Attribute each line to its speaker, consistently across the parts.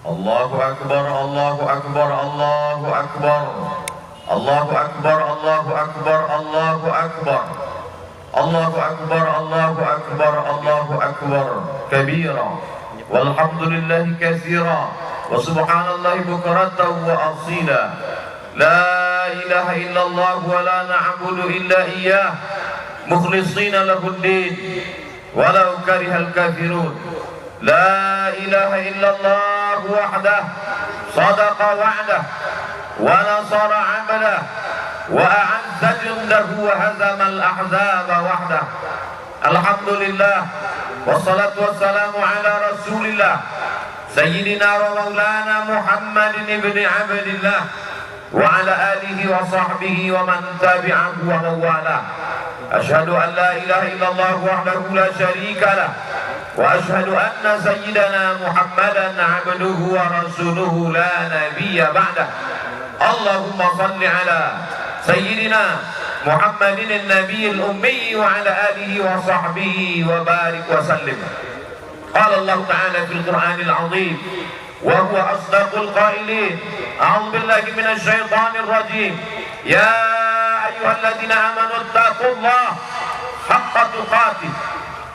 Speaker 1: Allahu Akbar, Allahu Akbar, Allahu Akbar, Allahu Akbar, Allahu Akbar, Allahu Akbar, Allahu Akbar, Allahu Akbar, Allahu Akbar kabira, walhamdulillahi katsira, wa subhanallahi bukratan wa asila. La ilaha illallah wa la na'budu illa iyyah mukhlishina lahud-din walau karihal kafirun. La ilaha illallah wahdah sadaqa wa'dah wa nasara 'abdah wa a'azza jundahu wa hazama al-ahzaba wahdah. Alhamdulillah wassalatu wassalamu ala rasulillah sayyidina wa maulana Muhammadin ibni Abdillah wa ala alihi wa sahbihi wa man tabi'ahu wa mawala. Asyhadu an la ilaha illallah wahdahu la syarika lah wa asyhadu anna sayyidana Muhammadan abduhu wa rasuluhu la nabiyya ba'dah. Allahumma salli ala sayyidina Muhammadin an-nabiyil ummi wa ala alihi wa sahbihi wa barik wa sallim. Qala Allah ta'ala fil Qur'anil 'azim wa huwa asdaqul qailin. A'udzu billahi minasy syaithanir rajim. Ya ayyuhalladzina amanu taqullaha haqqa tuqatih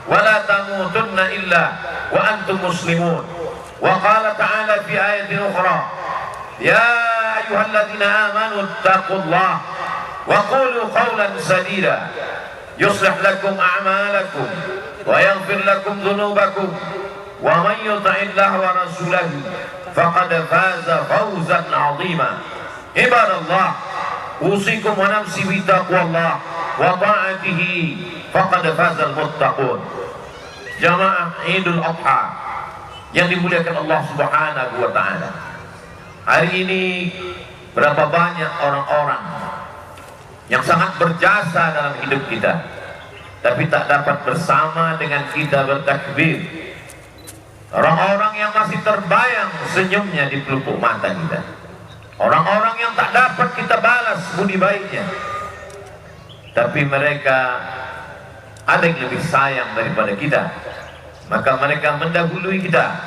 Speaker 1: wa la tamutunna illa wa antum muslimun. Wa qala ta'ala fi ayatin ukhra, ya ayyuhalladzina amanu taqullaha wa qulu qawlan sadida yuslih lakum a'malakum wa yaghfir lakum dhunubakum wa man yuti'illaha wa rasulahu faqad faza fawzan 'azima. Ibadallah, usikum wa nafsi bi taqwallah wa ta'atihi faqad fazal muttaqun. Jamaah Idul Adha yang dimuliakan Allah Subhanahu wa taala. Hari ini berapa banyak orang-orang yang sangat berjasa dalam hidup kita, tapi tak dapat bersama dengan kita bertakbir. Orang-orang yang masih terbayang senyumnya di pelupuk mata kita, orang-orang yang tak dapat kita balas budi baiknya, tapi mereka ada yang lebih sayang daripada kita, maka mereka mendahului kita.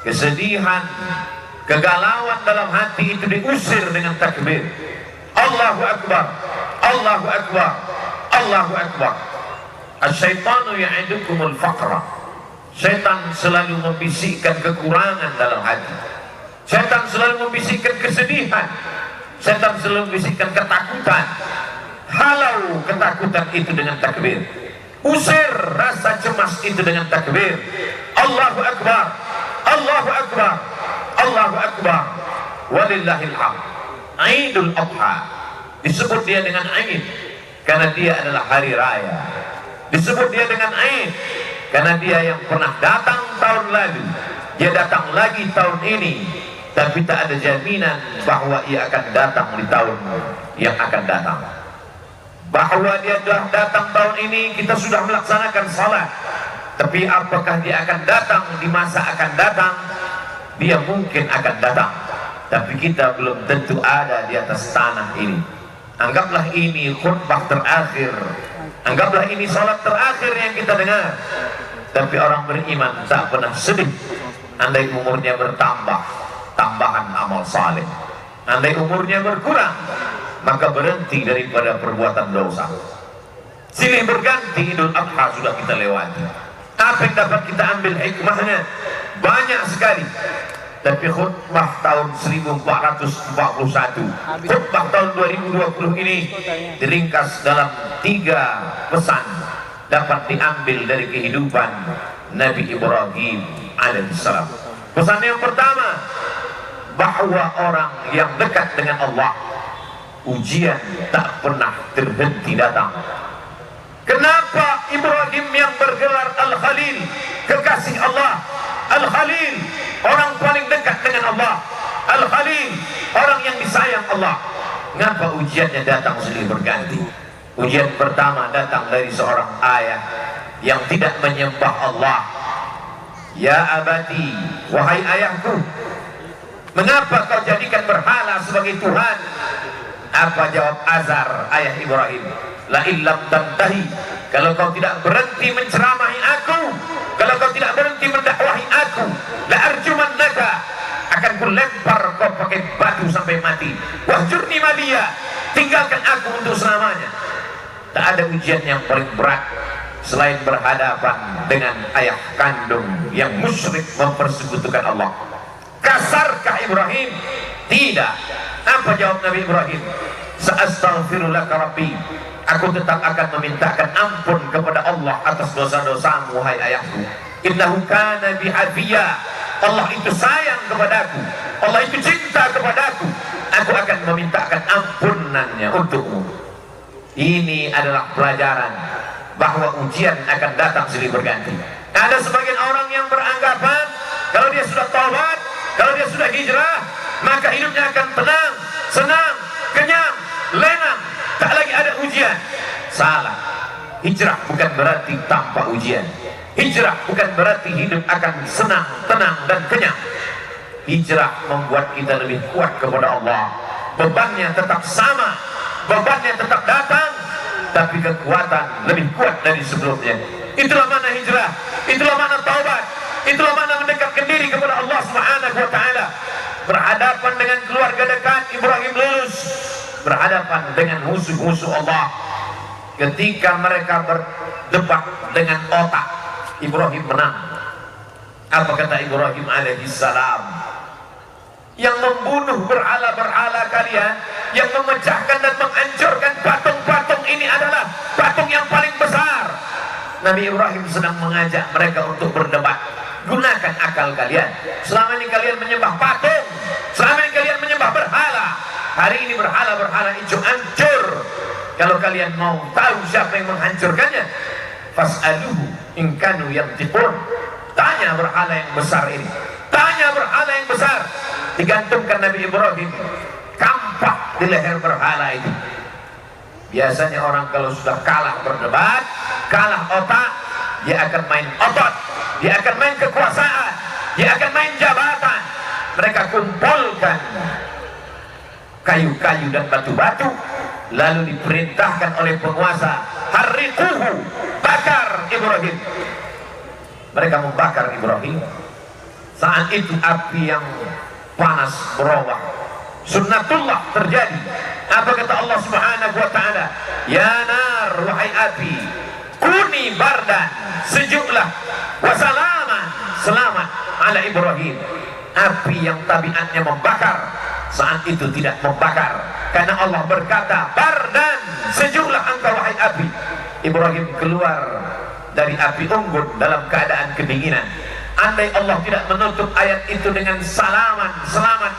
Speaker 1: Kesedihan, kegalauan dalam hati itu diusir dengan takbir. Allahu Akbar, Allahu Akbar, Allahu Akbar. Asyaitanu ya'idukumul faqra. Syaitan selalu membisikkan kekurangan dalam hati. Syaitan selalu membisikkan kesedihan. Syaitan selalu membisikkan ketakutan. Halau ketakutan itu dengan takbir. Usir rasa cemas itu dengan takbir. Allahu Akbar, Allahu Akbar, Allahu Akbar. Walillahil hamd. Idul Adha disebut dia dengan Aid karena dia adalah hari raya. Disebut dia dengan Aid karena dia yang pernah datang tahun lalu, dia datang lagi tahun ini, tapi tak ada jaminan bahwa ia akan datang di tahun yang akan datang. Bahwa dia telah datang tahun ini, kita sudah melaksanakan salat, tapi apakah dia akan datang di masa akan datang? Dia mungkin akan datang, tapi kita belum tentu ada di atas tanah ini. Anggaplah ini khutbah terakhir, anggaplah ini salat terakhir yang kita dengar. Tapi orang beriman tak pernah sedih andai umurnya bertambah, tambahan amal saleh. Andai umurnya berkurang, maka berhenti daripada perbuatan dosa. Silih berganti Idul Adha sudah kita lewati. Apa yang dapat kita ambil hikmahnya? Banyak sekali. Tapi khutbah tahun 1441, khutbah tahun 2020 ini diringkas dalam 3 pesan dapat diambil dari kehidupan Nabi Ibrahim alaihissalam. Pesan yang pertama, bahwa orang yang dekat dengan Allah, ujian tak pernah terhenti datang. Kenapa Ibrahim yang bergelar Al-Khalil, kekasih Allah, Al-Khalil, orang paling dekat dengan Allah, Al-Khalil, orang yang disayang Allah, mengapa ujiannya datang silih berganti? Ujian pertama datang dari seorang ayah yang tidak menyembah Allah. Ya abati, wahai ayahku, mengapa kau jadikan berhala sebagai Tuhan? Apa jawab Azar, ayah Ibrahim? La illam tantahi, kalau kau tidak berhenti menceramahi aku, kalau kau tidak berhenti mendakwahi aku, la arjumannaka,
Speaker 2: ku lempar kau pakai batu sampai mati. Wahjurni maliya, tinggalkan aku untuk selamanya. Tak ada ujian yang paling berat selain berhadapan dengan ayah kandung yang musyrik mempersekutukan Allah. Kasarkah Ibrahim? Tidak. Apa jawab Nabi Ibrahim? Sa'astaghfirulaka Rabbi, aku tetap akan memintakan ampun kepada Allah atas dosa-dosamu, hai ayahku. Innahu kana bi hafiya, Allah itu sayang kepadaku, Allah itu cinta kepadaku. Aku akan memintakan ampunannya untukmu. Ini adalah pelajaran bahwa ujian akan datang silih berganti. Ada sebagian orang yang beranggapan kalau dia sudah taubat, kalau dia sudah hijrah, maka hidupnya akan tenang, senang, kenyang, lenang, tak lagi ada ujian. Salah. Hijrah bukan berarti tanpa ujian. Hijrah bukan berarti hidup akan senang, tenang, dan kenyang. Hijrah membuat kita lebih kuat kepada Allah. Bebannya tetap sama, bebannya tetap datang, tapi kekuatan lebih kuat dari sebelumnya. Itulah mana hijrah, itulah mana taubat, itulah mana mendekatkan diri kepada Allah Subhanahu wa taala. Berhadapan dengan keluarga dekat, Ibrahim lulus. Berhadapan dengan musuh-musuh Allah. Ketika mereka berdebat dengan otak, Ibrahim menang. Apa kata Ibrahim alaihissalam? Yang membunuh berhala-berhala kalian, yang memecahkan dan menghancurkan patung-patung ini adalah patung yang paling besar. Nabi Ibrahim sedang mengajak mereka untuk berdebat. Gunakan akal kalian. Selama ini kalian menyembah patung, selama ini kalian menyembah berhala. Hari ini berhala-berhala itu hancur. Kalau kalian mau tahu siapa yang menghancurkannya, fas'aluhu in kanu yantiqun. Tanya berhala yang besar ini, tanya berhala yang besar. Digantungkan Nabi Ibrahim kampak di leher berhala itu. Biasanya orang kalau sudah kalah berdebat, kalah otak, dia akan main otot, dia akan main kekuasaan, dia akan main jabatan. Mereka kumpulkan kayu-kayu dan batu-batu, lalu diperintahkan oleh penguasa, harriquhu, bakar Ibrahim. Mereka membakar Ibrahim. Saat itu api yang panas berubah. Sunnatullah terjadi. Apa kata Allah Subhanahu wa taala? Ya nar, wahai api, kuni bardan, sejuklah, wasalaman, selamat ala Ibrahim. Api yang tabiatnya membakar, saat itu tidak membakar, karena Allah berkata, bardan, sejuklah engkau wahai api. Ibrahim keluar dari api unggun dalam keadaan kedinginan. Andai Allah tidak menutup ayat itu dengan salaman, selamat,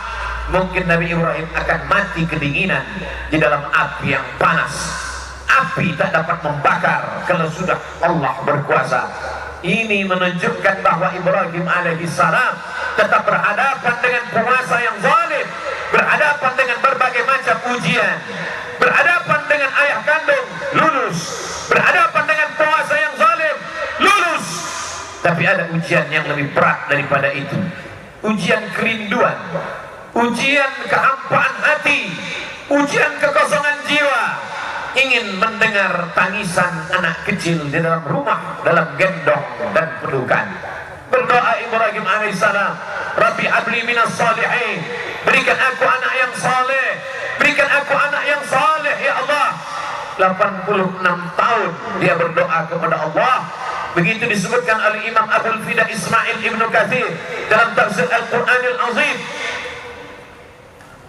Speaker 2: mungkin Nabi Ibrahim akan mati kedinginan di dalam api yang panas. Api tak dapat membakar kalau sudah Allah berkuasa. Ini menunjukkan bahwa Ibrahim alaihissalam tetap berhadapan dengan penguasa yang zalim, berhadapan dengan berbagai macam ujian, berhadapan dengan ayah kandung, lulus, berhadapan dengan penguasa yang zalim, lulus. Tapi ada ujian yang lebih berat daripada itu. Ujian kerinduan, ujian kehampaan hati, ujian kekosongan jiwa. Ingin mendengar tangisan anak kecil di dalam rumah, dalam gendong dan pelukan. Berdoa Ibrahim alaihissalam, Rabbi habli minas salihin, berikan aku anak yang saleh, berikan aku anak yang saleh ya Allah. 86 tahun dia berdoa kepada Allah. Begitu disebutkan oleh Imam Abul Fida Ismail Ibn Katsir dalam tafsir Al-Quranil Azim.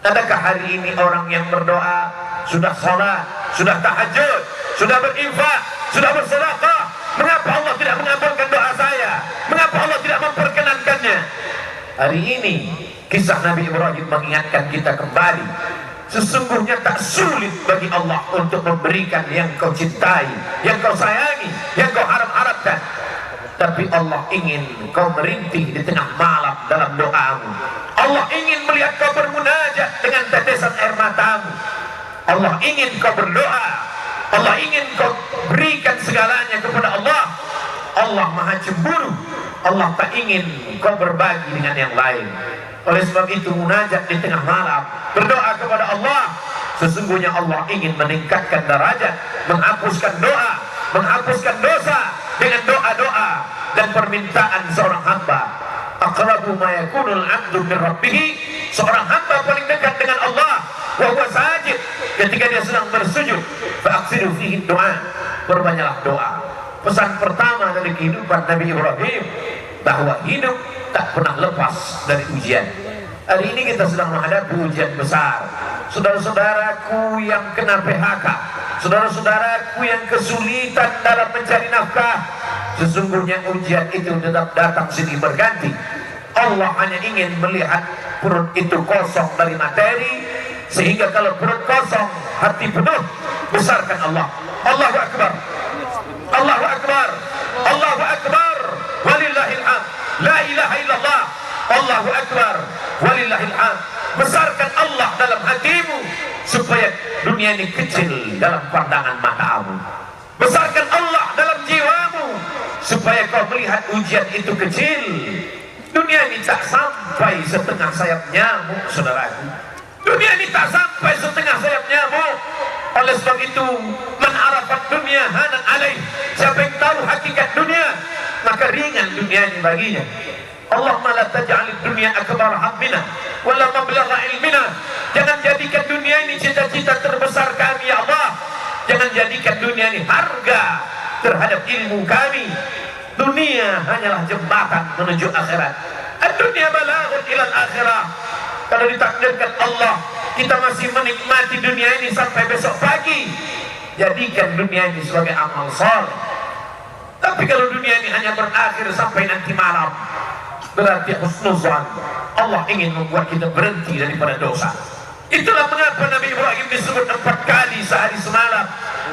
Speaker 2: Adakah hari ini orang yang berdoa, sudah salat, sudah tahajud, sudah berinfak, sudah bersedekah, mengapa Allah tidak mengabulkan doa saya? Mengapa Allah tidak memperkenankannya? Hari ini kisah Nabi Ibrahim mengingatkan kita kembali, sesungguhnya tak sulit bagi Allah untuk memberikan yang kau cintai, yang kau sayangi, yang kau harap-harapkan. Tapi Allah ingin kau merintih di tengah malam dalam doamu. Allah ingin melihat kau bermunajat dengan tetesan air matamu. Allah ingin kau berdoa. Allah ingin kau berikan segalanya kepada Allah. Allah maha cemburu. Allah tak ingin kau berbagi dengan yang lain. Oleh sebab itu munajat di tengah malam, berdoa kepada Allah. Sesungguhnya Allah ingin meningkatkan derajat, menghapuskan doa, menghapuskan dosa dengan doa-doa dan permintaan seorang hamba. aqrabu ma yakunul 'abdu min rabbih, seorang hamba paling dekat dengan Allah wa huwa sajid, ketika dia sedang bersujud. Fa aksiru fihi doa, perbanyaklah doa. Pesan pertama dari kehidupan Nabi Ibrahim, bahwa hidup tak pernah lepas dari ujian. Hari ini kita sedang menghadapi ujian besar. Saudara-saudaraku yang kena PHK, saudara-saudaraku yang kesulitan dalam mencari nafkah, sesungguhnya ujian itu tetap datang silih berganti. Allah hanya ingin melihat perut itu kosong dari materi, sehingga kalau perut kosong, hati penuh, besarkan Allah. Allahu Akbar, Allahu Akbar, Allahu Akbar, walillahil hamd. La ilaha illallah, Allahu Akbar, walillahil hamd. Besarkan Allah dalam hatimu, supaya dunia ini kecil dalam pandangan matamu. Besarkan Allah dalam jiwamu, supaya kau melihat ujian itu kecil. Dunia ini tak sampai setengah sayap nyamuk, saudaraku. Dunia ini tak sampai setengah sayap nyamuk. Oleh sebab itu, man arafat dunia hanan alaih, siapa yang tahu hakikat dunia, maka ringan dunia ini baginya. Allahumma la taj'alid dunya akbar hammina wala mablagha ilmina. Jangan jadikan dunia ini cita-cita terbesar kami, ya Allah. Jangan jadikan dunia ini harga terhadap ilmu kami. Dunia hanyalah jembatan menuju akhirat. Ad-dunya balaghun ilal akhirah. Kalau ditakdirkan Allah kita masih menikmati dunia ini sampai besok pagi, jadikan dunia ini sebagai amal saleh. Tapi kalau dunia ini hanya berakhir sampai nanti malam, berarti husnuzan. Allah ingin membuat kita berhenti daripada dosa. Itulah mengapa Nabi Ibrahim disebut 4 kali sehari semalam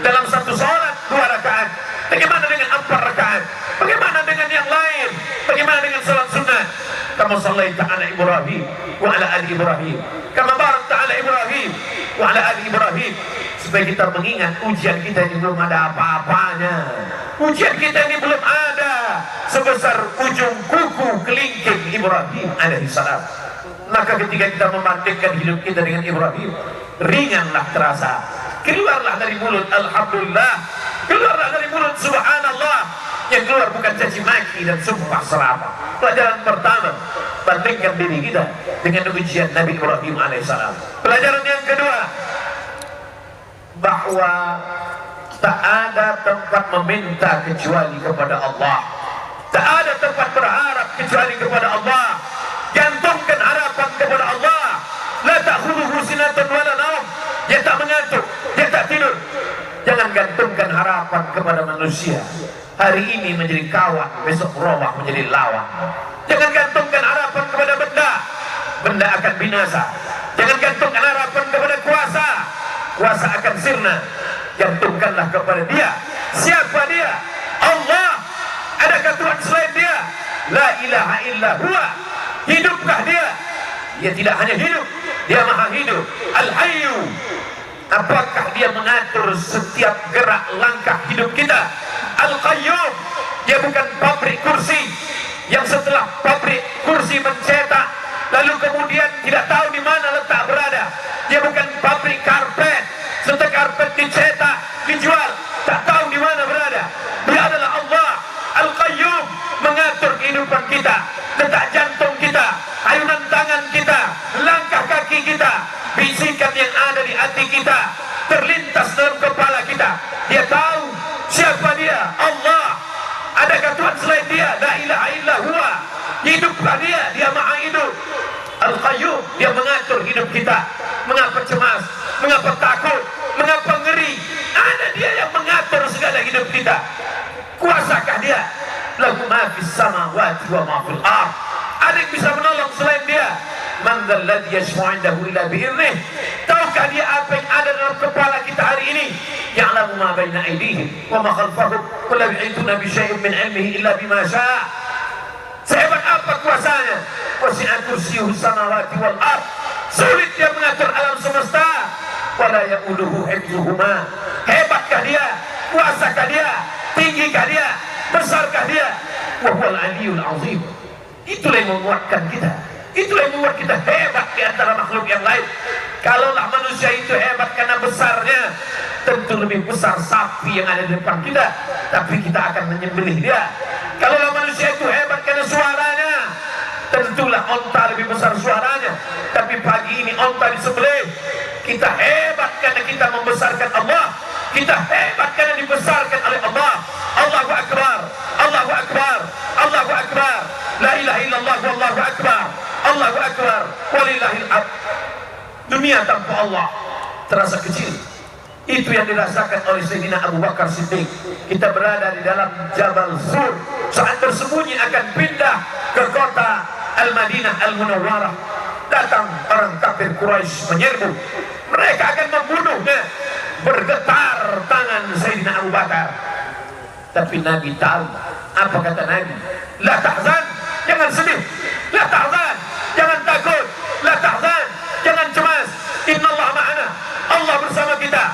Speaker 2: dalam satu salat 2 rakaat. Bagaimana dengan 4 rakaat? Bagaimana dengan yang lain? Bagaimana dengan salat sunat? Kama sallaita ala Ibrahim wa ala ali Ibrahim, kama barakta ala Ibrahim wa ala ali Ibrahim. Supaya kita mengingat ujian kita ini belum ada apa-apanya. Ujian kita ini belum ada sebesar ujung kuku kelingking Ibrahim alaihissalam. Maka ketika kita membandingkan hidup kita dengan Ibrahim, ringanlah terasa. Keluarlah dari mulut alhamdulillah, keluarlah dari mulut subhanallah. Yang keluar bukan caci maki dan sumpah serapah. Pelajaran pertama, bandingkan diri kita dengan ujian Nabi Ibrahim alaihissalam. Pelajaran yang kedua, bahwa tak ada tempat meminta kecuali kepada Allah. Tak ada tempat berharap kecuali kepada Allah. Gantungkan harapan kepada Allah. La ta'khudhuhu sinatun wala naum. Dia tak mengantuk, dia tak tidur. Jangan gantungkan harapan kepada manusia. Hari ini menjadi kawan, besok robah menjadi lawan. Jangan gantungkan harapan kepada benda, benda akan binasa. Jangan gantungkan harapan kepada kuasa, kuasa akan sirna. Gantungkanlah kepada Dia. Siapa Dia? Allah. Adakah Tuhan selain Dia? La ilaha illa huwa. Hidupkah Dia? Dia tidak hanya hidup, Dia maha hidup. Al-Hayyu. Apakah Dia mengatur setiap gerak langkah hidup kita? Al-Qayyum. Dia bukan pabrik kursi yang setelah pabrik kursi mencetak lalu kemudian tidak tahu di mana letak berada. Dia bukan pabrik karpet, setelah karpet dicetak, dijual, tak tahu di mana berada. Dia adalah Allah Al-Qayyum, mengatur kehidupan kita, detak jantung kita, ayunan tangan kita, langkah kaki kita, bisikan yang ada di hati kita, terlintas dalam kepala kita. Dia tahu siapa Dia, Allah. Adakah Tuhan selain Dia? La ilaha illa huwa. Hiduplah Dia, Dia maha hidup. Al-Qayyum, Dia mengatur hidup kita. Mengapa cemas? Mengapa takut? Mengapa ngeri? Ada Dia yang mengatur segala hidup kita. Kuasakah Dia? Lahu ma fis samawati wa ma fil ardh. Ada yang bisa menolong selain Dia? Man dzal ladzi yashfa'u 'indahu illa bi'idhnih. Tahukah Dia apa yang ada dalam kepala kita hari ini? Ya'lamu ma baina aydihim wa ma khalfahum wa la yuhituna bi syai'in min 'ilmihi illa bima syaa'. Sehebat apa kuasanya? Wasi'a kursiyyuhu samawati wal ardh. Sulit Dia mengatur alam semesta. Wa la ya'uduhu hifdzuhuma. Hebatkah Dia? Kuasakah Dia? Tinggikah Dia? Besarkah Dia? Wa huwal 'aliyyul 'azim. Itulah yang menguatkan kita. Itulah yang membuat kita hebat di antara makhluk yang lain. Kalaulah manusia itu hebat karena besarnya, tentu lebih besar sapi yang ada di depan kita, tapi kita akan menyembelih dia. Kalaulah manusia itu hebat karena suaranya, tentulah onta lebih besar suaranya, tapi pagi ini onta disembelih. Kita hebat karena kita membesarkan Allah, kita hebat karena dibesarkan oleh Allah. Allahu Akbar, Allahu Akbar, Allahu Akbar, la ilaha illallah wallahu akbar, Allahu Akbar, walillahil hamd. Dunia tanpa Allah terasa kecil. Itu yang dirasakan oleh Sayyidina Abu Bakar Siddiq. Kita berada di dalam Jabal Zur, saat bersembunyi akan pindah ke kota Al-Madinah Al-Munawwarah. Datang orang kafir Quraisy menyerbu. Mereka akan membunuhnya. Bergetar tangan Sayyidina Abu Bakar. Tapi Nabi tahu. Apa kata Nabi? La tahzan, jangan sedih. La tahzan, jangan takut. La tahzan, jangan cemas. Innallaha ma'ana, Allah bersama kita.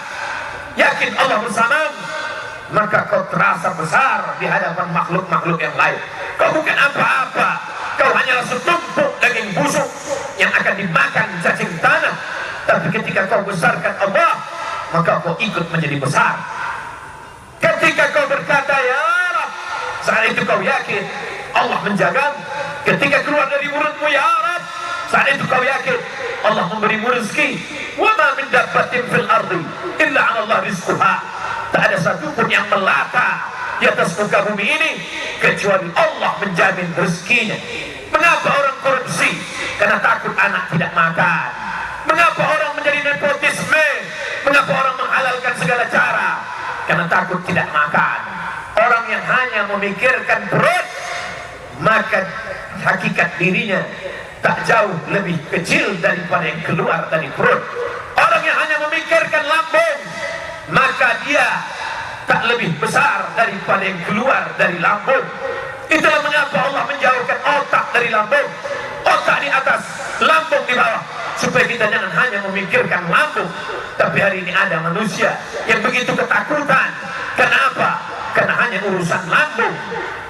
Speaker 2: Yakin Allah bersama, maka kau terasa besar di hadapan makhluk-makhluk yang lain. Kau bukan apa-apa. Kau hanyalah setumpuk daging busuk yang akan dimakan cacing tanah. Tapi ketika kau besarkan Allah, maka kau ikut menjadi besar. Ketika kau berkata ya Rab, saat itu kau yakin Allah menjaga. Ketika keluar dari mulutmu ya Rab, saat itu kau yakin Allah memberimu rezeki. Wa ma min dabbatin fil ardi illa 'ala Allah rizquha. Tak ada satupun yang melata di atas muka bumi ini kecuali Allah menjamin rezekinya. Mengapa orang korupsi? Karena takut anak tidak makan. Mengapa orang menjadi nepotisme? Mengapa orang menghalalkan segala cara? Karena takut tidak makan. Orang yang hanya memikirkan perut, maka hakikat dirinya tak jauh lebih kecil daripada yang keluar dari perut. Orang yang hanya memikirkan lambung, maka dia tak lebih besar daripada yang keluar dari lambung. Itulah mengapa Allah menjauhkan otak dari lambung, otak di atas, lambung di bawah, supaya kita jangan hanya memikirkan lambung. Tapi hari ini ada manusia yang begitu ketakutan. Kenapa? Karena hanya urusan lambung.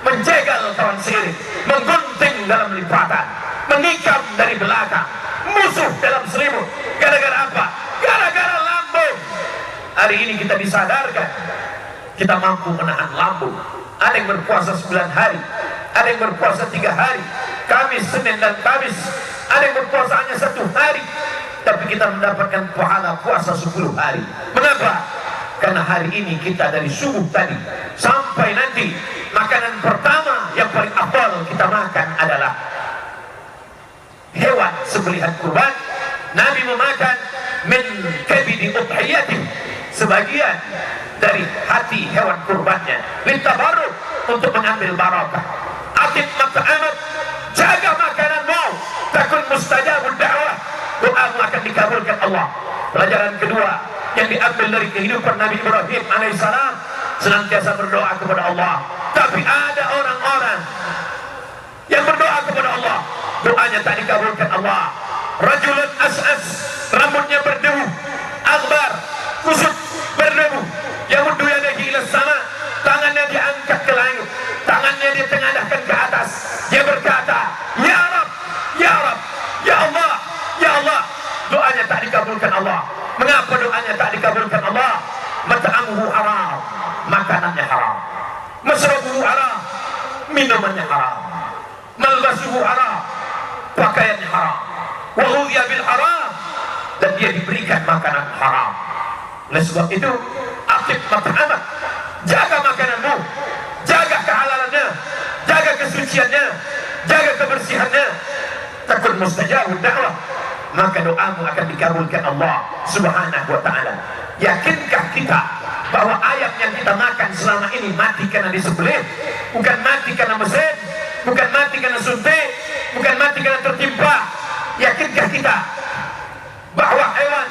Speaker 2: Menjegal kawan seiring, menggunting dalam lipatan, menikam dari belakang, musuh dalam selimut. Gara-gara apa? Gara-gara lambung. Hari ini kita disadarkan, kita mampu menahan lambung. Ada yang berpuasa 9 hari, ada yang berpuasa 3 hari, Kamis, Senin dan Kamis. Ada yang berpuasa hanya 1 hari, tapi kita mendapatkan pahala puasa 10 hari. Mengapa? Karena hari ini kita dari subuh tadi sampai nanti, makanan pertama yang paling afdal kita makan adalah hewan sembelihan kurban. Nabi memakan min kabidi udhiyati, sebagian dari hati hewan kurbannya, litabaruk, untuk mengambil barakah. Atib mat'amat, jaga makananmu, takun mustajabud da'wah, doamu akan dikabulkan Allah. Pelajaran kedua yang diambil dari kehidupan Nabi Ibrahim alaihissalam, senantiasa berdoa kepada Allah. Tapi ada orang-orang yang berdoa kepada Allah, doanya tak dikabulkan Allah. Rajulun as'as, rambutnya berdebu, akbar, kusut, berdebu, yamuddu yadayhi ila sama, tangannya diangkat ke langit, tangannya ditengadahkan ke atas. Dia berkata, ya Rab, ya Rab, ya Allah, ya Allah. Doanya tak dikabulkan Allah. Mengapa doanya tak dikabulkan Allah? Mat'amuhu haram, makanannya haram. Masrabuhu haram, minumannya haram. Malbasuhu haram, pakaiannya haram. Wa ghudhiya bil haram, dan dia diberikan makanan haram. Oleh sebab itu, aktif mat'amat, jaga makananmu, jaga kehalalannya, jaga kesuciannya, jaga kebersihannya. Takun mustajabud da'wah, maka doamu akan dikabulkan Allah Subhanahu wa ta'ala. Yakinkah kita bahwa ayam yang kita makan selama ini mati karena disembelih, bukan mati karena mesin, bukan mati karena suntik, bukan mati karena tertimpa? Yakinkah kita bahwa hewan,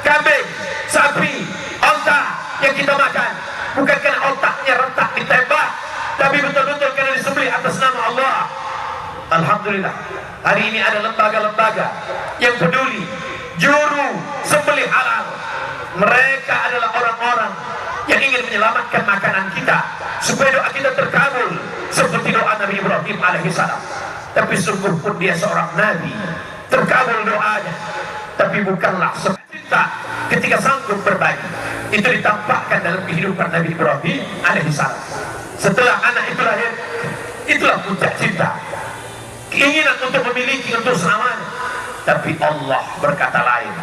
Speaker 2: kambing, sapi, onta yang kita makan bukan karena otaknya retak ditembak, tapi betul-betul karena disembelih atas nama Allah? Alhamdulillah, hari ini ada lembaga-lembaga yang peduli juru sembelih halal. Mereka adalah orang-orang yang ingin menyelamatkan makanan kita supaya doa kita terkabul seperti doa Nabi Ibrahim alaihissalam. Tapi sungguh pun dia seorang nabi, terkabul doanya, tapi bukanlah cinta ketika sanggup berbagi. Itu ditampakkan dalam kehidupan Nabi Ibrahim alaihissalam. Setelah anak itu lahir, itulah puncak cinta, keinginan untuk memiliki miliki untuk selamanya. Tapi Allah berkata lain.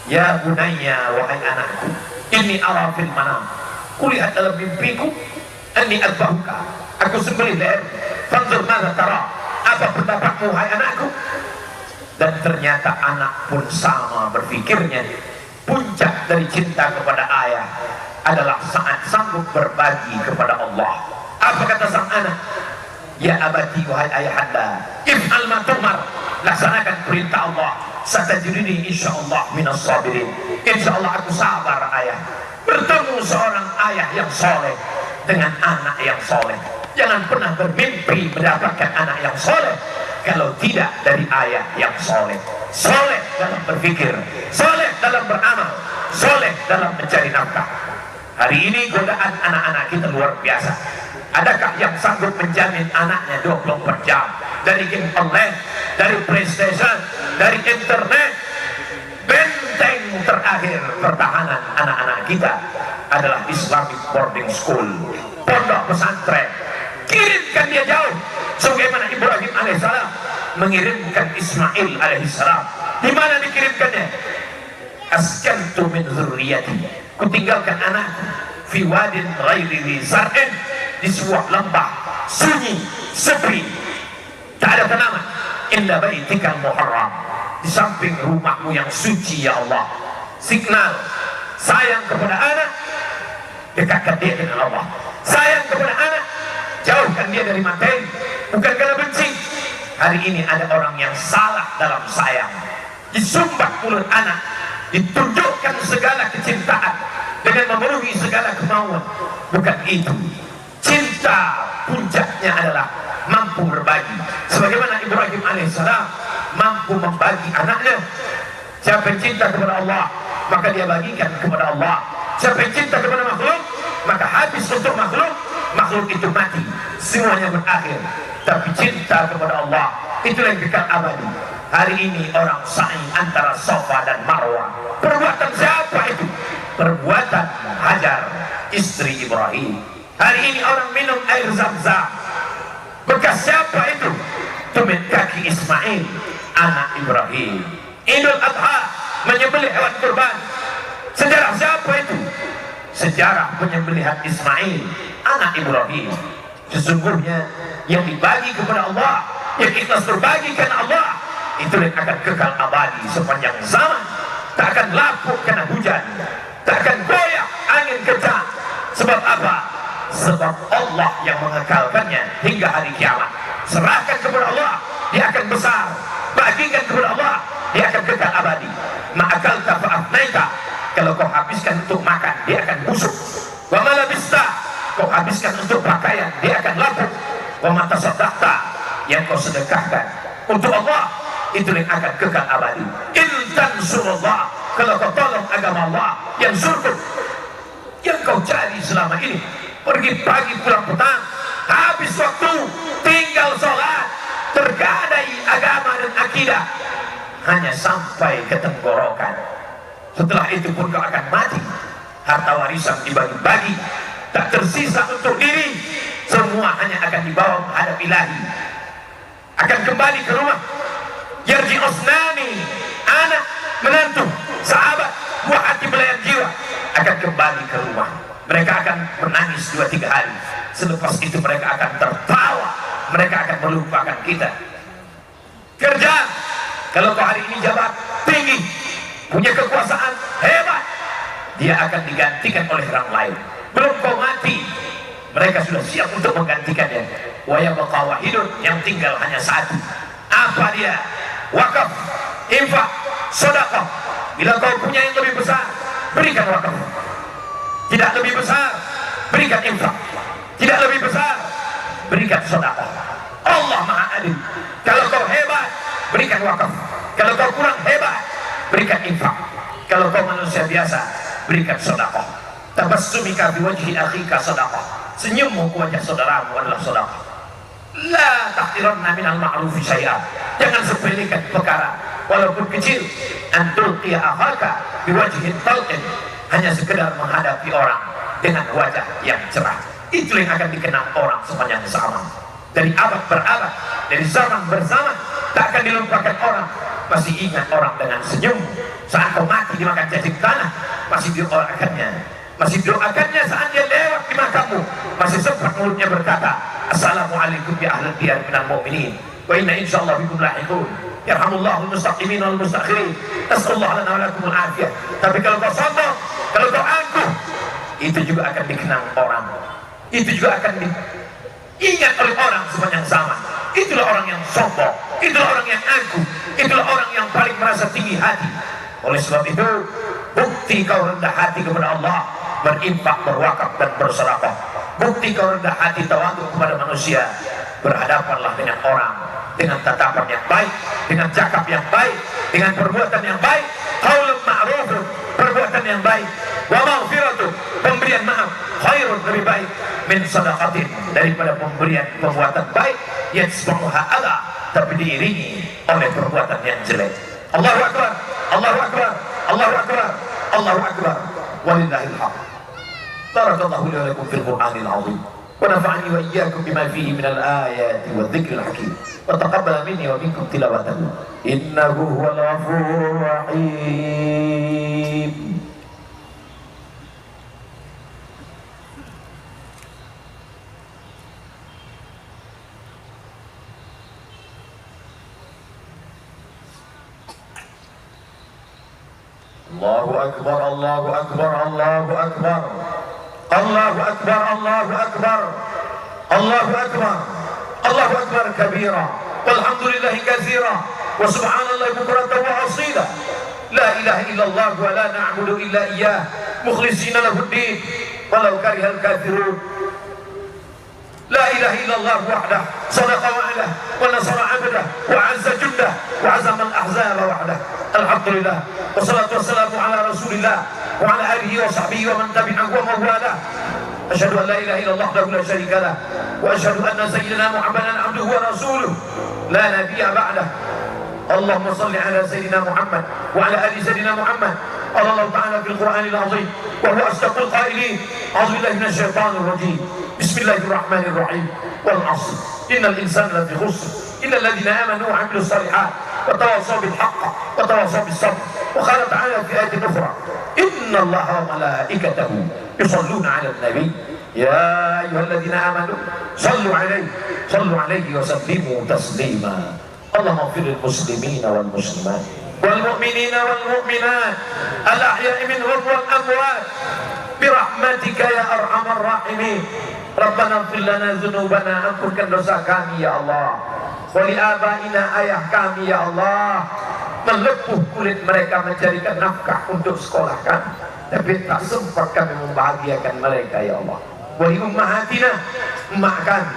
Speaker 2: Ya bunayya, wahai anakku, inni ara fil manam, kulihat dalam mimpiku, anni adbahuka, aku sembelih leher, fanzur madza tara, apa pendapatmu wahai anakku? Dan ternyata anak pun sama berpikirnya. Puncak dari cinta kepada ayah adalah saat sanggup berbagi kepada Allah. Apa kata sang anak? Ya abati, wahai ayahanda, if'al ma tu'mar, laksanakan perintah Allah, satajiduni insyaallah minas sabirin. Insyaallah aku sabar ayah. Bertemu seorang ayah yang soleh dengan anak yang soleh. Jangan pernah bermimpi mendapatkan anak yang soleh kalau tidak dari ayah yang soleh. Soleh dalam berpikir, soleh dalam beramal, soleh dalam mencari nafkah. Hari ini godaan anak-anak kita luar biasa. Adakah yang sanggup menjamin anaknya 24 jam dari game online, dari PlayStation, dari internet? Benteng terakhir pertahanan anak-anak kita adalah Islamic boarding school, pondok pesantren. Kirimkan dia jauh, sebagaimana Ibrahim alaihissalam mengirimkan Ismail alaihissalam. Di mana dikirimkannya? Askantu min dzurriyyati, kutinggalkan anakku fi wadin ghairi dhi zar'in, di sebuah lembah sunyi, sepi, tak ada tanaman, inda baitikal muharram, di samping rumahmu yang suci ya Allah. Signal sayang kepada anak, dekatkan dia dengan Allah. Sayang kepada anak, jauhkan dia dari materi, bukan karena benci. Hari ini ada orang yang salah dalam sayang, disumbat mulut anak, ditunjukkan segala kecintaan dengan memenuhi segala kemauan. Bukan itu. Cinta puncaknya adalah mampu berbagi. Sebagaimana Ibrahim alaihissalam mampu membagi anaknya. Siapa yang cinta kepada Allah, maka dia bagikan kepada Allah. Siapa yang cinta kepada makhluk, maka habis untuk makhluk, makhluk itu mati, semuanya berakhir. Tapi cinta kepada Allah, itulah yang kekal abadi. Hari ini orang sa'i antara Safa dan Marwah. Perbuatan siapa itu? Perbuatan Hajar, istri Ibrahim. Hari ini orang minum air Zam-Zam. Bekas siapa itu? Tumit kaki Ismail, anak Ibrahim. Idul Adha, menyembelih hewan kurban. Sejarah siapa itu? Sejarah penyembelihan Ismail, anak Ibrahim. Sesungguhnya yang dibagi kepada Allah, yang ikhlas berbagi karena Allah, itu yang akan kekal abadi sepanjang zaman. Tak akan lapuk karena hujan, tak akan goyah angin kencang. Sebab apa? Sebab Allah yang mengekalkannya hingga hari kiamat. Serahkan kepada Allah, dia akan besar. Bagikan kepada Allah, dia akan kekal abadi. Ma'akalta fa'afnaita, kalau kau habiskan untuk makan, dia akan busuk. Wa malabista, kau habiskan untuk pakaian, dia akan lapuk. Wa matasaddaqta, yang kau sedekahkan untuk Allah, itu yang akan kekal abadi. In tansurullah, kalau kau tolong agama Allah yang surga, yang kau cari selama ini, pergi pagi pulang petang, habis waktu tinggal sholat, tergadai agama dan akidah, hanya sampai ke tenggorokan. Setelah itu pun kau akan mati. Harta warisan dibagi-bagi, tak tersisa untuk diri, semua hanya akan dibawa menghadap Ilahi. Akan kembali ke rumah. Yarji osnani, anak, menantu, sahabat, buah hati belayan jiwa, akan kembali ke rumah. Mereka akan menangis 2-3 hari. Selepas itu mereka akan tertawa. Mereka akan melupakan kita. Kerja, kalau kau hari ini jabat tinggi, punya kekuasaan hebat, dia akan digantikan oleh orang lain. Belum kau mati, mereka sudah siap untuk menggantikannya. Wa yabqa wahidun, yang tinggal hanya satu. Apa dia? Wakaf, infak, sedekah. Bila kau punya yang lebih besar, berikan wakaf. Tidak lebih besar, berikan infak. Tidak lebih besar, berikan sedekah. Allah Maha Adil. Kalau kau hebat, berikan wakaf. Kalau kau kurang hebat, berikan infak. Kalau kau manusia biasa, berikan sedekah. Tabassumika biwajhi akhika sedekah. Senyummu ke wajah saudaramu adalah sedekah. La tahqiranna minal ma'rufi syai'an. Jangan sepelekan perkara walaupun kecil. Antul qiya akhaka biwajhin talqin, hanya sekedar menghadapi orang dengan wajah yang cerah. Itu yang akan dikenal orang sepanjang zaman. Dari abad berabad, dari zaman berzaman, tak akan dilupakan orang. Masih ingat orang dengan senyum. Saat kau mati dimakan cacing tanah, masih doakannya. Masih doakannya saat dia lewat di makammu. Masih sempat mulutnya berkata, Assalamualaikum ya ahlal diyar minal mu'minin, wa inna insyaallah bikum lahiqun. Yarhamullahu al-mustaqimin wal mustakhirin. Nasallallahu lana wa lakumul afiyah. Tapi kalau kau sombong, kalau kau angkuh, itu juga akan dikenang orang. Itu juga akan diingat oleh orang sepanjang zaman. Itulah orang yang sombong, itulah orang yang angkuh, itulah orang yang paling merasa tinggi hati. Oleh sebab itu, bukti kau rendah hati kepada Allah, berinfak, berwakaf dan bersedekah. Bukti kau rendah hati tawadhu kepada manusia, berhadapanlah dengan orang dengan tatapan yang baik, dengan cakap yang baik, dengan perbuatan yang baik, qaulun ma'rufun, perbuatan yang baik, wa maghfiratun, pemberian maaf, khairun, lebih baik, min sadaqatin, daripada pemberian perbuatan baik yang sepenuhnya ada tapi diiringi oleh perbuatan yang jelek. Allahu akbar, Allahu akbar, Allahu akbar, Allahu akbar, walillahil hamd. Barakallahu li wa lakum fil Qur'anil 'azim. ونفعني وإياكم بما فيه من الآيات والذكر الحكيم وتقبل مني ومنكم تلاوته إنه هو الغفور الرحيم.
Speaker 1: الله أكبر الله أكبر الله أكبر الله أكبر الله أكبر الله أكبر الله أكبر كبيرا والحمد لله كثيرا وسبحان الله بكرة وأصيلا لا إله إلا الله ولا نعبد إلا إياه مخلصين له الدين ولو كره الكافرون لا إله إلا الله وحده صدق وعده ونصر عبده وعز جنده وعزم الأحزاب وحده الحمد لله والصلاة والسلام على رسول الله وعلى آله وصحبه ومن تبعه ومن والاه أشهد أن لا إله إلا الله وحده لا شريك له وأشهد أن سيدنا محمدا عبده ورسوله لا نبي بعده اللهم صل على سيدنا محمد وعلى آل سيدنا محمد. قال الله تعالى في القرآن العظيم وهو أصدق القائلين أعوذ بالله من الشيطان الرجيم بسم الله الرحمن الرحيم والعصر إن الإنسان لفي خسر إلا الذين آمنوا وعملوا الصالحات وتواصوا بالحق وتواصوا بالصبر. وقال تعالى في آية أخرى إن الله وملائكته يصلون على النبي يا أيها الذين آمنوا صلوا عليه وسلموا تسليما. اللهم اغفر للمسلمين والمسلمات والمؤمنين والمؤمنات الأحياء منهم والأموات برحمتك يا أرحم الراحمين. ربنا اغفر لنا ذنوبنا, ampunkan dosa kami ya Allah, wali abaina, ayah kami ya Allah, melepuh kulit mereka mencarikan nafkah untuk sekolah kami, tapi tak sempat kami membahagiakan mereka ya Allah. Wali ummahatina, emak kami,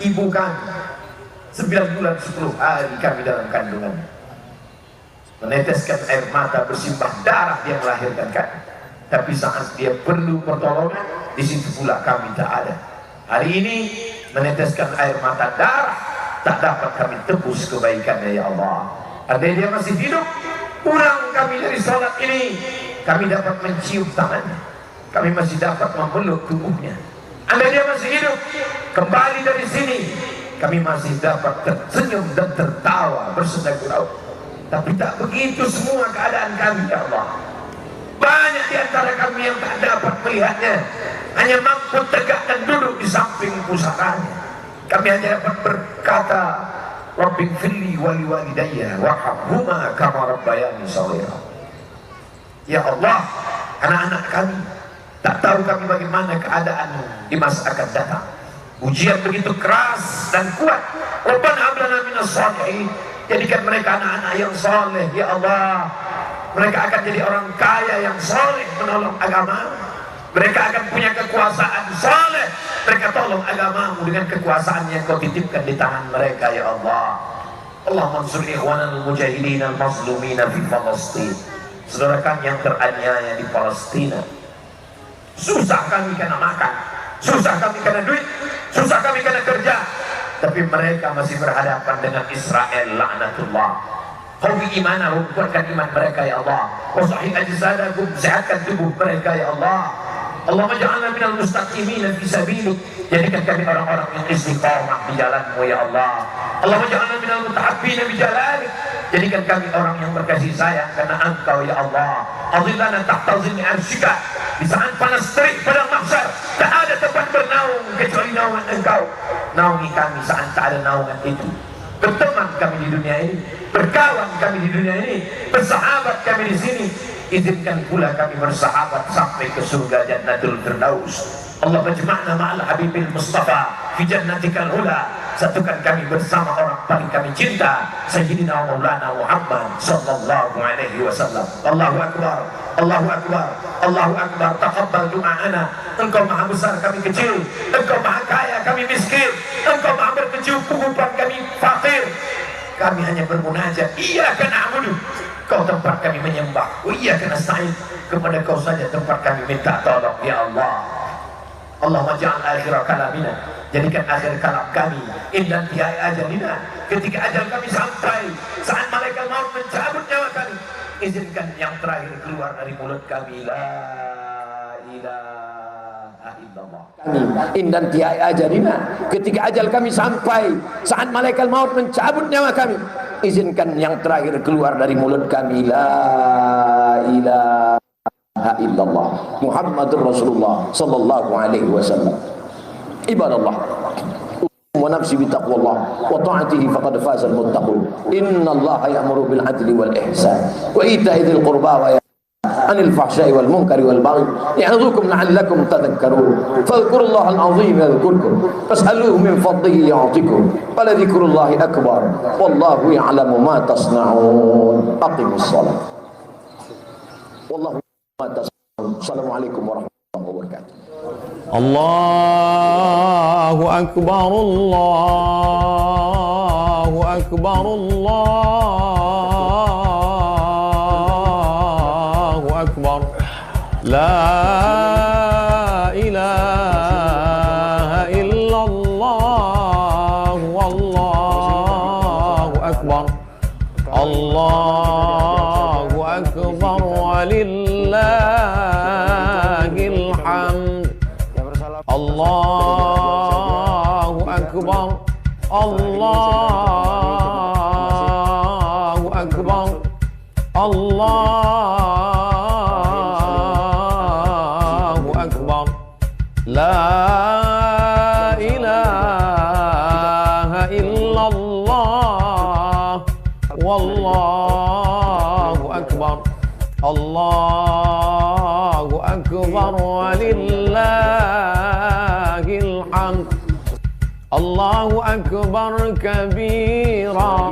Speaker 1: ibu kami, 9 bulan 10 hari kami dalam kandungan, meneteskan air mata, bersimbah darah dia melahirkan kami, tapi saat dia perlu pertolongan, di situ pula kami tak ada. Hari ini meneteskan air mata darah, tak dapat kami tebus kebaikannya ya Allah. Andai dia masih hidup, pulang kami dari sholat ini, kami dapat mencium tangannya, kami masih dapat memeluk tubuhnya. Andai dia masih hidup, kembali dari sini, kami masih dapat tersenyum dan tertawa bersenda gurau. Tapi tak begitu semua keadaan kami ya Allah. Banyak di antara kami yang tak dapat melihatnya, hanya mampu tegak dan duduk di samping pusaranya. Kami hanya dapat berkata, Rabbighfirli wali walidayya warhamhuma kama rabbayani shaghira. Ya Allah, anak-anak kami tak tahu kami bagaimana keadaan di masa akan datang. Ujian begitu keras dan kuat. Rabbana hab lana minas shalihin, jadikan mereka anak-anak yang saleh ya Allah. Mereka akan jadi orang kaya yang saleh, menolong agama. Mereka akan punya kekuasaan saleh, mereka tolong agamamu dengan kekuasaan yang kau titipkan di tangan mereka ya Allah. Allahumma ansur ikhwanal mujahidin al-mazlumin fi Palestin. Saudara kami yang teraniaya di Palestina, susah kami karena makan, susah kami karena duit, susah kami karena kerja, tapi mereka masih berhadapan dengan Israel, laknatullah. Qawi imanahum, kuatkan iman mereka ya Allah. Wa sahih ajsadahum, sehatkan tubuh mereka ya Allah.
Speaker 2: Allahumma ja'alna minal mustaqimina fi sabilik. Jadikan kami orang-orang yang istiqamah di jalan-Mu ya Allah. Allahumma ja'alna minal mutahabbina bi jalalik. Jadikan kami orang yang berkasih sayang karena Engkau ya Allah. Adhillana tahta zilli arsyika. Di saat panas terik padang mahsyar, tak ada tempat bernaung kecuali naungan Engkau. Naungi kami saat tak ada naungan itu. Berteman kami di dunia ini, berkawan kami di dunia ini, bersahabat kami di sini. Izinkan pula kami bersahabat sampai ke surga Jannatul Firdaus. Allah majma'na ma'al Habibil Mustafa fi jannatikal ula. Satukan kami bersama orang paling kami cinta, Sayyidina Maulana Muhammad sallallahu alaihi wasallam. Allahu akbar, Allahu akbar, Allahu akbar. Taqabbal du'aana. Engkau maha besar, kami kecil. Engkau maha kaya, kami miskin. Engkau maha berkecukupan, kami fakir. Kami hanya bermunajat, iyyaka na'budu. Kau tempat kami menyembah. Wa iyyaka nasta'in. Kepada Kau saja tempat kami minta tolong ya Allah. Allahumma ja'al akhir kalamina. Jadikan akhir kalam kami indan tihai ajalina. Ketika ajal kami sampai, saat malaikat maut mencabut nyawa kami, izinkan yang terakhir keluar dari mulut kami, la ilaha illallah.
Speaker 3: Indan tihai ajalina. Ketika ajal kami sampai, saat malaikat maut mencabut nyawa kami, izinkan yang terakhir keluar dari mulut kami, la ilaha illallah Muhammadur Rasulullah sallallahu alaihi wasallam. Ibadallah, wa nafsi bi taqwallah wa ta'atihi faqad faza al-muttaqun. Innallaha ya'muru bil 'adli wal ihsan wa ita'i dzil qurba wa anil fahsya'i wal munkari wal baghi ya'idhukum la'allakum tadhakkarun. Fadhkurullaha al-'azim yadhkurkum fas'aluhu min fadlihi ya'tikum. Wa la dzikrullahi akbar wallahu ya'lamu ma tasna'un. Aqimus shalah. Wallahu Assalamualaikum warahmatullahi wabarakatuh.
Speaker 4: Allahu akbar, Allahu akbar, Allahu akbar. La ilaha illallah, wallahu akbar. Allahu akbar walillahil hamd. Allahu akbar, Allahu akbar, Allahu akbar. La ilaha illallah, wallahu akbar. Allahu akbar walillahil hamd. Allahu akbar kabira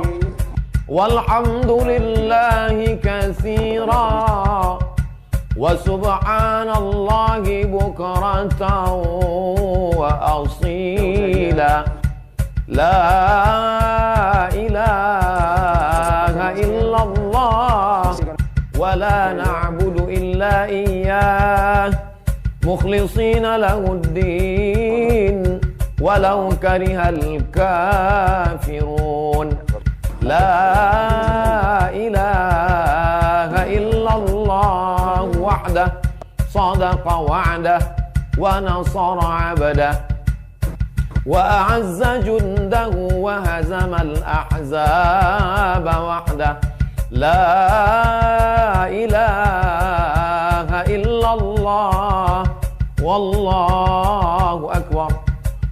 Speaker 4: walhamdulillahi katsira wa subhanallahi bukratan wa asila. La ilaha illallah wa la na'budu illa iyyah mukhlishina lahuddin walau karihal kafirun. La ilaha illallah wahdah sadaqa wa'dah wa nasara 'abdah wa a'azza jundahu wa hazamal ahzaba wahdah. La ilaha illallah wallahu akbar.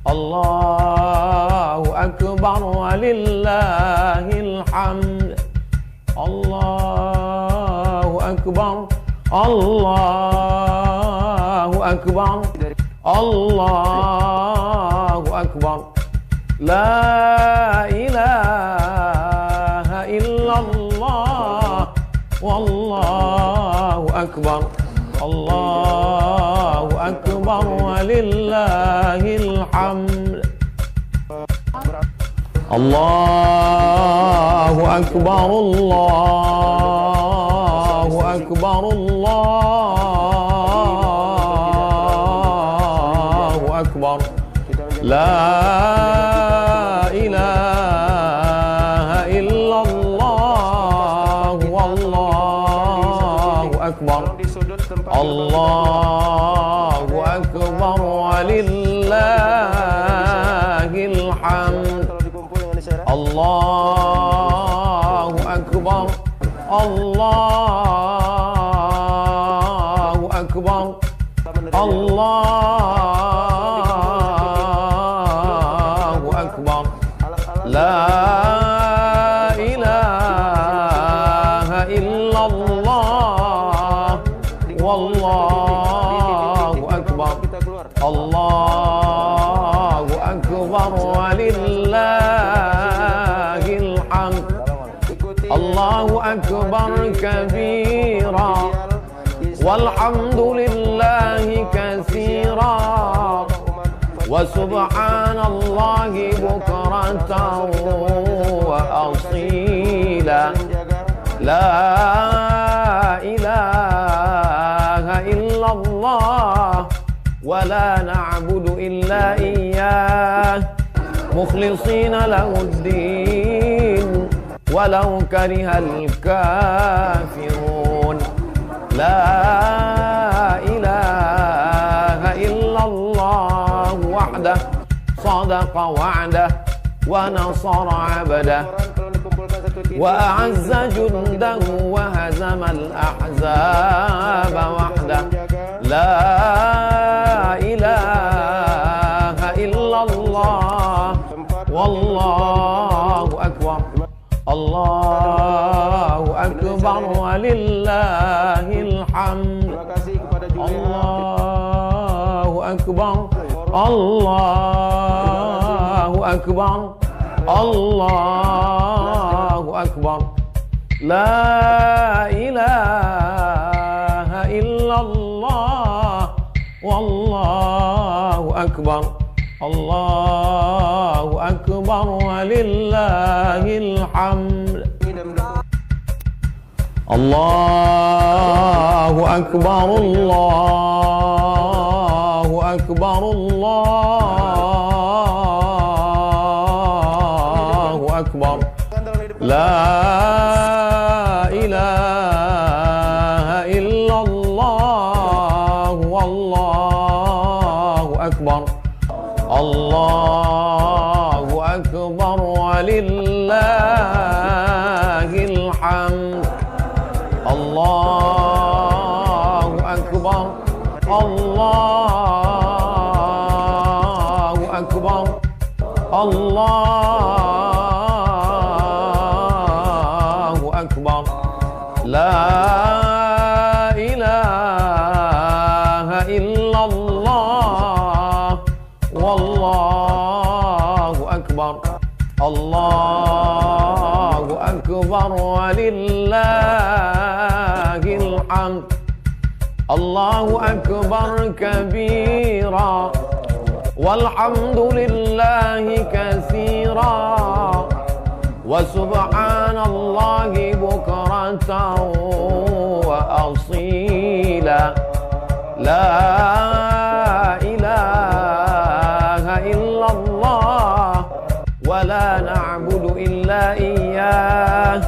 Speaker 4: Allahu akbar walillahil hamd. Allahu akbar, Allahu akbar, Allahu akbar. La ilaha illallah wallahu akbar. Allahu akbar walillahil hamd. Allahu akbar, Allahu akbar, Allahu akbar. La ilaha illallah wallahu akbar. Allahu الله أكبر الله أكبر لا إله إلا الله والله أكبر الله أكبر ولله الحمد الله أكبر كبيرا والحمد لله كثيرا وسبحان الله بكرة وأصيلا لا إله إلا الله ولا نعبد إلا إياه مخلصين له الدين ولو كره الكافرون لا إله إلا الله وحده صدق وعده ونصر عبده وأعز جنده وهزم الأحزاب وحده لا إله إلا الله والله أكبر الله أكبر ولله الحمد الله أكبر الله أكبر الله أكبر لا إله إلا الله والله أكبر الله أكبر ولله الحمد الله أكبر الله أكبر الله أكبر لا إله إلا الله والله أكبر الله أكبر ولله الحمد الله أكبر الله أكبر الله أكبر لا إله إلا الله والله أكبر الله أكبر ولله الحمد الله أكبر كبيرا والحمد لله كثيرا وسبحان الله بكرة وأصيلا لا إله إلا الله ولا نعبد إلا إياه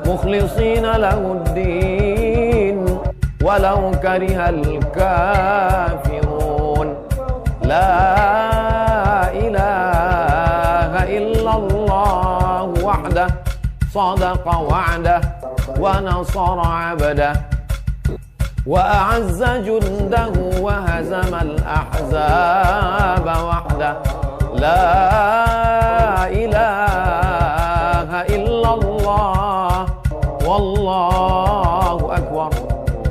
Speaker 4: مخلصين له الدين ولو كره الكافرون لا إله إلا الله وحده صدق وعده ونصر عبده وأعز جنده وهزم الأحزاب وحده لا إله إلا الله والله أكبر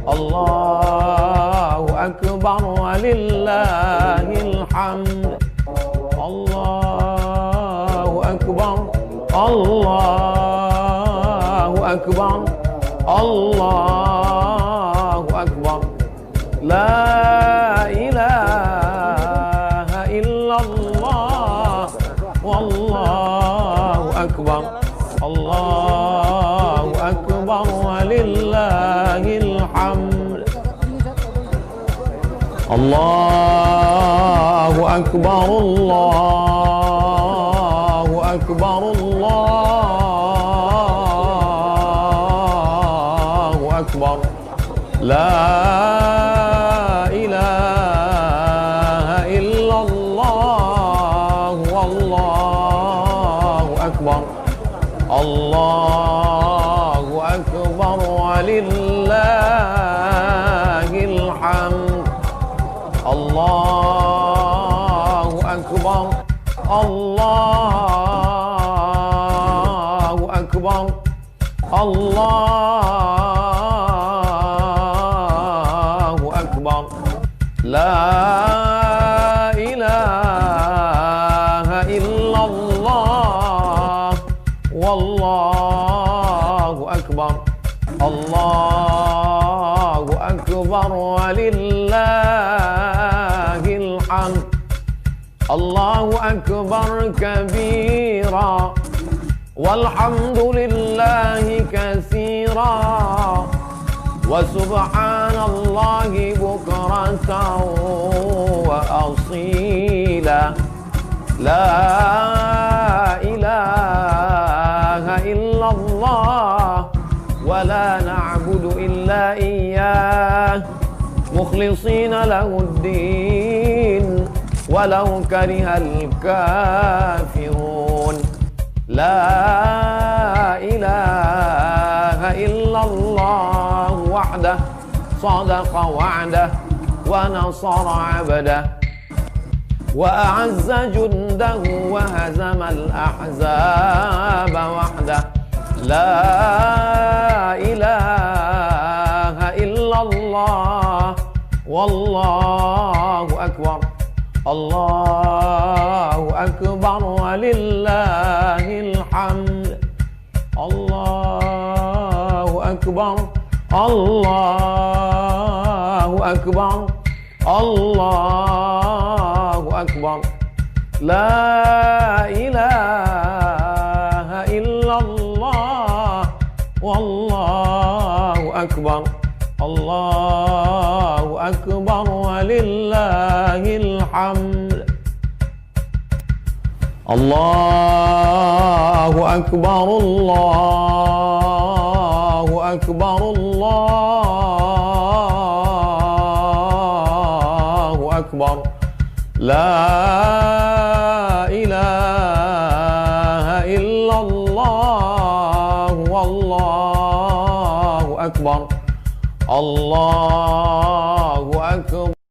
Speaker 4: الله أكبر ولله الحمد الله أكبر الله أكبر الله أكبر لا إله إلا الله والله أكبر الله أكبر ولله الحمد الله أكبر الله أكبر الله أكبر لا إله إلا الله والله أكبر الله أكبر أكبر الله أكبر لا إله إلا الله والله أكبر الله أكبر ولله الحمد الله أكبر كبيرا والحمد لله كثيرا وسبحان الله بكرة وأصيلا لا إله إلا الله ولا نعبد إلا إياه مخلصين له الدين ولو كره الكافرون لا إله إلا الله وحده صدق وعده ونصر عبده وأعز جنده وهزم الأحزاب وحده لا إله إلا الله والله أكبر الله أكبر ولله الحمد الله أكبر الله أكبر الله أكبر لا إله إلا الله والله أكبر الله أكبر ولله الحمد الله أكبر الله أكبر الله أكبر لا إله إلا الله والله أكبر الله